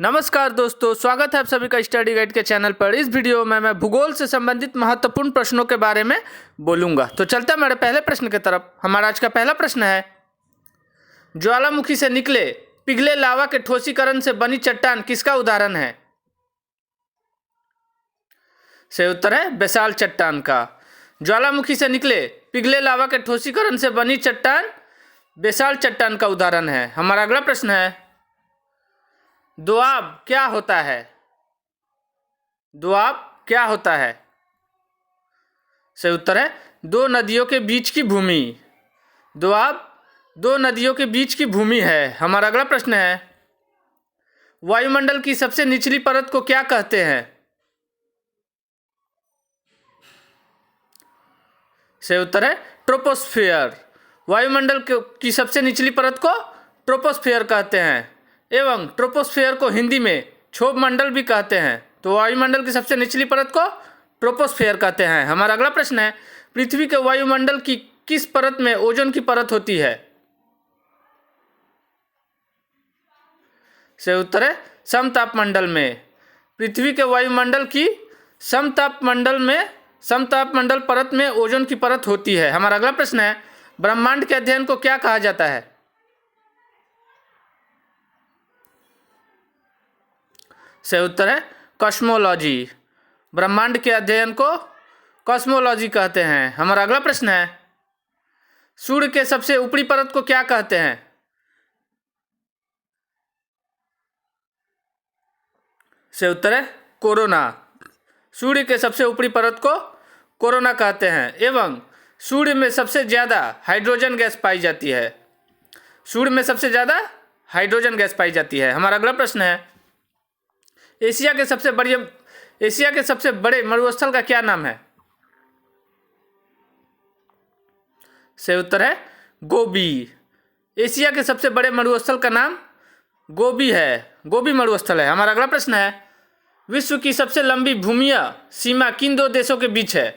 नमस्कार दोस्तों, स्वागत है आप सभी का स्टडी गाइड के चैनल पर। इस वीडियो में मैं भूगोल से संबंधित महत्वपूर्ण प्रश्नों के बारे में बोलूंगा। तो चलते हैं हमारे पहले प्रश्न की तरफ। हमारा आज का पहला प्रश्न है, ज्वालामुखी से निकले पिघले लावा के ठोसीकरण से बनी चट्टान किसका उदाहरण है? सही उत्तर है बेसाल्ट चट्टान का। ज्वालामुखी से निकले पिघले लावा के ठोसीकरण से बनी चट्टान बेसाल्ट चट्टान का उदाहरण है। हमारा अगला प्रश्न है, दोआब क्या होता है? दोआब क्या होता है? सही उत्तर है दो नदियों के बीच की भूमि। दोआब दो नदियों के बीच की भूमि है। हमारा अगला प्रश्न है, वायुमंडल की सबसे निचली परत को क्या कहते हैं? सही उत्तर है ट्रोपोस्फियर। वायुमंडल की सबसे निचली परत को ट्रोपोस्फियर कहते हैं एवं ट्रोपोस्फियर को हिंदी में क्षोभ मंडल भी कहते हैं। तो वायुमंडल की सबसे निचली परत को ट्रोपोस्फियर कहते हैं। हमारा अगला प्रश्न है, पृथ्वी के वायुमंडल की किस परत में ओजोन की परत होती है? सही उत्तर है समतापमंडल में। पृथ्वी के वायुमंडल की समतापमंडल परत में ओजोन की परत होती है। हमारा अगला प्रश्न है, ब्रह्मांड के अध्ययन को क्या कहा जाता है? सही उत्तर है कॉस्मोलॉजी। ब्रह्मांड के अध्ययन को कॉस्मोलॉजी कहते हैं। हमारा अगला प्रश्न है, सूर्य के सबसे ऊपरी परत को क्या कहते हैं? सही उत्तर है कोरोना। सूर्य के सबसे ऊपरी परत को कोरोना कहते हैं एवं सूर्य में सबसे ज़्यादा हाइड्रोजन गैस पाई जाती है। सूर्य में सबसे ज़्यादा हाइड्रोजन गैस पाई जाती है। हमारा अगला प्रश्न है, एशिया के सबसे बड़े मरुस्थल का क्या नाम है? सही उत्तर है गोबी। एशिया के सबसे बड़े मरुस्थल का नाम गोबी है, गोबी मरुस्थल है। हमारा अगला प्रश्न है, विश्व की सबसे लंबी भूमि सीमा किन दो देशों के बीच है?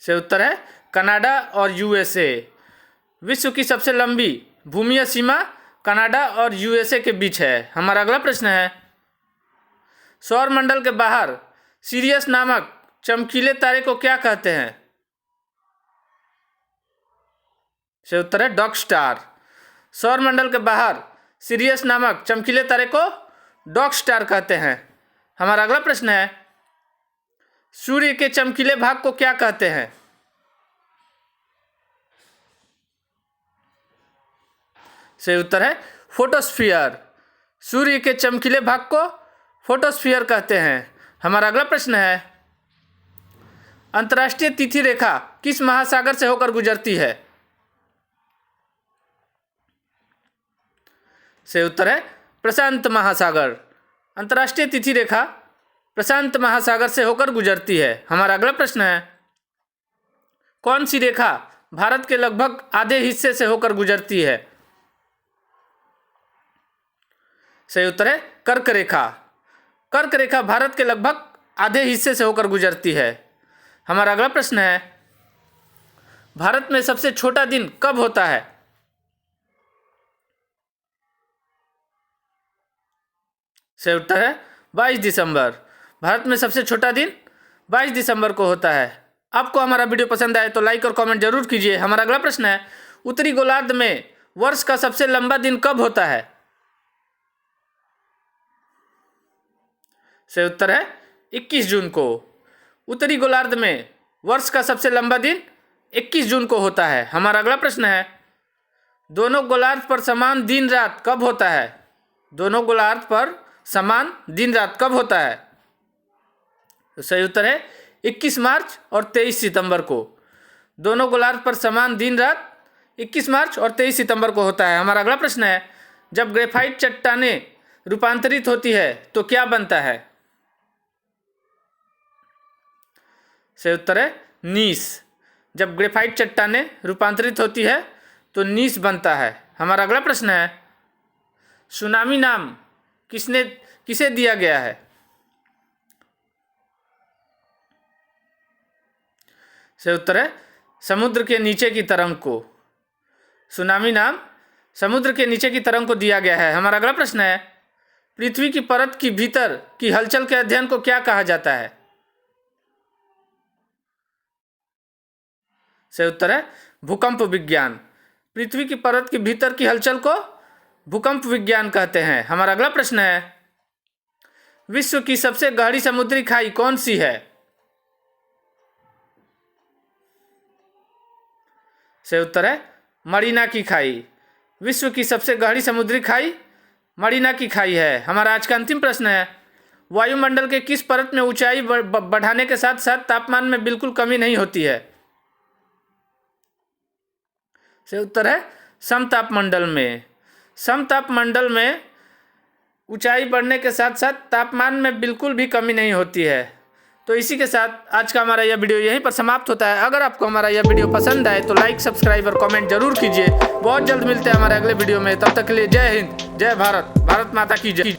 सही उत्तर है कनाडा और यूएसए। विश्व की सबसे लंबी भूमि सीमा कनाडा और यूएसए के बीच है। हमारा अगला प्रश्न है, सौर मंडल के बाहर सीरियस नामक चमकीले तारे को क्या कहते हैं? सही उत्तर है डॉग स्टार। सौर मंडल के बाहर सीरियस नामक चमकीले तारे को डॉग स्टार कहते हैं। हमारा अगला प्रश्न है, सूर्य के चमकीले भाग को क्या कहते हैं? सही उत्तर है फोटोस्फीयर। सूर्य के चमकीले भाग को फोटोस्फीयर कहते हैं। हमारा अगला प्रश्न है, अंतर्राष्ट्रीय तिथि रेखा किस महासागर से होकर गुजरती है? सही उत्तर है प्रशांत महासागर। अंतर्राष्ट्रीय तिथि रेखा प्रशांत महासागर से होकर गुजरती है। हमारा अगला प्रश्न है, कौन सी रेखा भारत के लगभग आधे हिस्से से होकर गुजरती है? सही उत्तर है कर्क रेखा। कर्क रेखा भारत के लगभग आधे हिस्से से होकर गुजरती है। हमारा अगला प्रश्न है, भारत में सबसे छोटा दिन कब होता है? सही उत्तर है 22 दिसंबर। भारत में सबसे छोटा दिन 22 दिसंबर को होता है। आपको हमारा वीडियो पसंद आए तो लाइक और कमेंट जरूर कीजिए। हमारा अगला प्रश्न है, उत्तरी गोलार्ध में वर्ष का सबसे लंबा दिन कब होता है? सही उत्तर है 21 जून को। उत्तरी गोलार्ध में वर्ष का सबसे लंबा दिन 21 जून को होता है। हमारा अगला प्रश्न है, दोनों गोलार्ध पर समान दिन रात कब होता है? दोनों गोलार्ध पर समान दिन रात कब होता है? तो सही उत्तर है 21 मार्च और 23 सितंबर को। दोनों गोलार्ध पर समान दिन रात 21 मार्च और 23 सितंबर को होता है। हमारा अगला प्रश्न है, जब ग्रेफाइट चट्टानें रूपांतरित होती है तो क्या बनता है? सही उत्तर है नीस। जब ग्रेफाइट चट्टानें रूपांतरित होती है तो नीस बनता है। हमारा अगला प्रश्न है, सुनामी नाम किसे दिया गया है? सही उत्तर है समुद्र के नीचे की तरंग को। सुनामी नाम समुद्र के नीचे की तरंग को दिया गया है। हमारा अगला प्रश्न है, पृथ्वी की परत की भीतर की हलचल के अध्ययन को क्या कहा जाता है? सही उत्तर है भूकंप विज्ञान। पृथ्वी की परत के भीतर की हलचल को भूकंप विज्ञान कहते हैं। हमारा अगला प्रश्न है, विश्व की सबसे गहरी समुद्री खाई कौन सी है? सही उत्तर है मरीना की खाई। विश्व की सबसे गहरी समुद्री खाई मरीना की खाई है। हमारा आज का अंतिम प्रश्न है, वायुमंडल के किस परत में ऊंचाई बढ़ाने के साथ साथ तापमान में बिल्कुल कमी नहीं होती है? सही उत्तर है समतापमंडल में। समतापमंडल में ऊंचाई बढ़ने के साथ साथ तापमान में बिल्कुल भी कमी नहीं होती है। तो इसी के साथ आज का हमारा यह वीडियो यहीं पर समाप्त होता है। अगर आपको हमारा यह वीडियो पसंद आए तो लाइक, सब्सक्राइब और कमेंट जरूर कीजिए। बहुत जल्द मिलते हैं हमारे अगले वीडियो में। तब तक के लिए जय हिंद, जय भारत, भारत माता की जय।